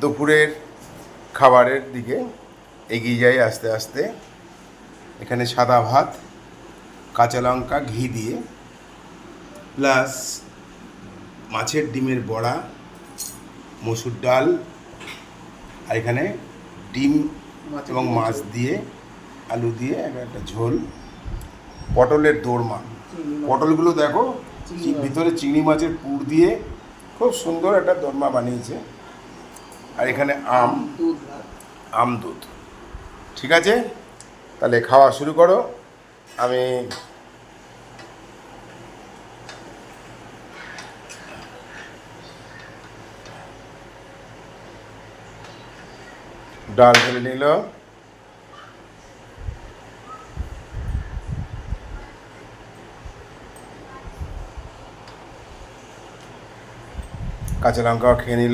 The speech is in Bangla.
দুপুরের খাবারের দিকে এগিয়ে যাই আস্তে আস্তে। এখানে সাদা ভাত, কাঁচা লঙ্কা, ঘি দিয়ে, প্লাস মাছের ডিমের বড়া, মসুর ডাল, আর এখানে ডিম এবং মাছ দিয়ে, আলু দিয়ে একটা ঝোল, পটলের দোরমা। পটলগুলো দেখো, ভিতরে চিংড়ি মাছের পুর দিয়ে খুব সুন্দর একটা দোরমা বানিয়েছে। আর এখানে আম দুধ। ঠিক আছে, তাহলে খাওয়া শুরু করো। আমি ডাল ঢেলে নিল, কাঁচা লঙ্কাও খেয়ে নিল।